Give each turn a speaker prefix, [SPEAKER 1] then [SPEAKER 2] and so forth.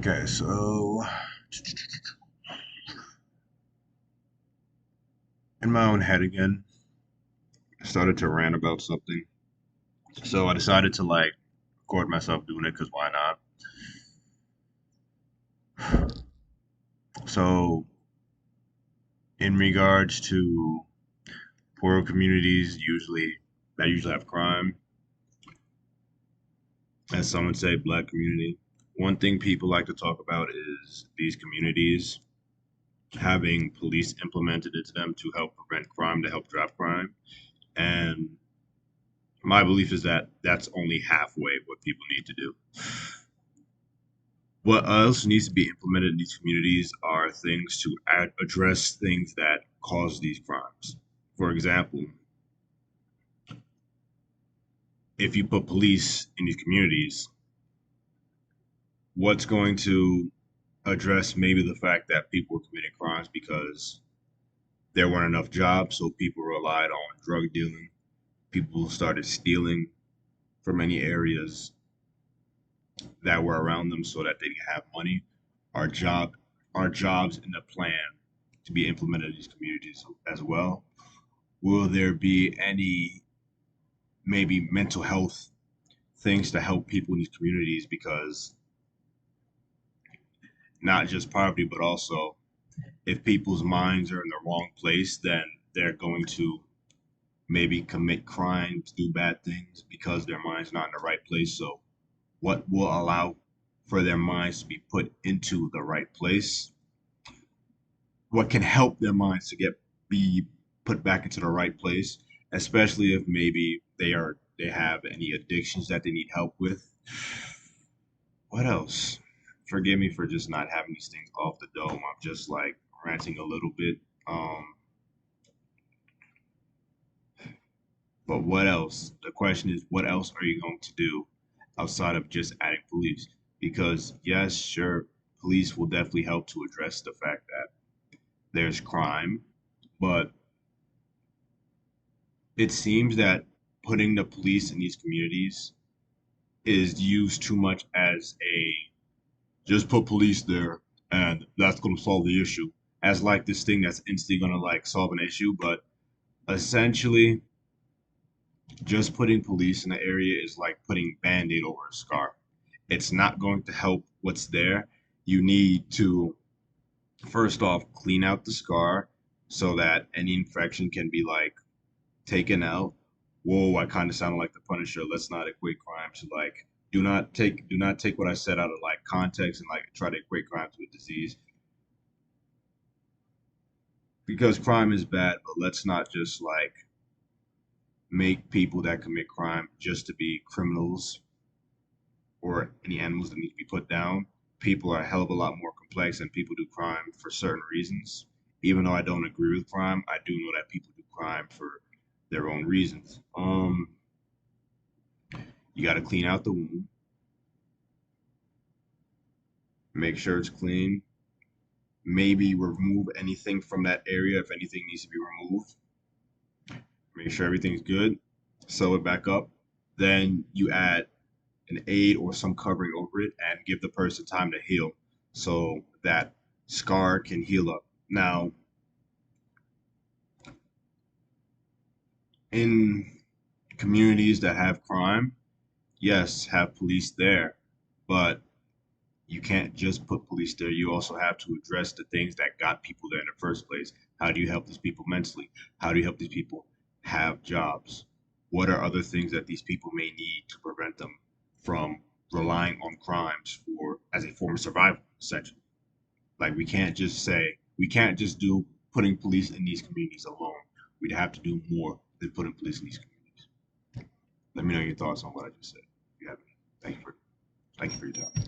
[SPEAKER 1] Okay, so in my own head again, I started to rant about something. So I decided to record myself doing it because why not? So in regards to poorer communities, usually have crime, as some would say, black community. One thing people like to talk about is these communities having police implemented into them to help prevent crime, to help drive crime. And my belief is that that's only halfway what people need to do. What else needs to be implemented in these communities are things to address things that cause these crimes. For example, if you put police in these communities, what's going to address maybe the fact that people were committing crimes because there weren't enough jobs, so people relied on drug dealing. People started stealing from many areas that were around them so that they could have money. Our job, our jobs in the plan to be implemented in these communities as well. Will there be any maybe mental health things to help people in these communities? Because not just poverty, but also if people's minds are in the wrong place, then they're going to maybe commit crimes, do bad things because their mind's not in the right place. So, what will allow for their minds to be put into the right place? What can help their minds to get be put back into the right place, especially if maybe they have any addictions that they need help with. What else? Forgive me for just not having these things off the dome. I'm just ranting a little bit. Um, but what else? The question is, what else are you going to do outside of just adding police? Because yes, sure, police will definitely help to address the fact that there's crime, but it seems that putting the police in these communities is used too much as a just put police there and that's going to solve the issue as like this thing that's instantly going to solve an issue, but essentially just putting police in the area is like putting band-aid over a scar. It's not going to help what's there. You need to first off clean out the scar so that any infection can be taken out. Whoa, I kind of sounded like the Punisher. Let's not equate crime to do not take what I said out of context and try to equate crime to a disease because crime is bad. But let's not just make people that commit crime just to be criminals or any animals that need to be put down. People are a hell of a lot more complex and people do crime for certain reasons. Even though I don't agree with crime, I do know that people do crime for their own reasons. You got to clean out the wound, make sure it's clean, maybe remove anything from that area if anything needs to be removed, make sure everything's good, sew it back up. Then you add an aid or some covering over it and give the person time to heal so that scar can heal up. Now, in communities that have crime, yes, have police there, but you can't just put police there. You also have to address the things that got people there in the first place. How do you help these people mentally? How do you help these people have jobs? What are other things that these people may need to prevent them from relying on crimes for as a form of survival, essentially? We can't just do putting police in these communities alone. We'd have to do more than putting police in these communities. Let me know your thoughts on what I just said. If you have any. Thank you for your time.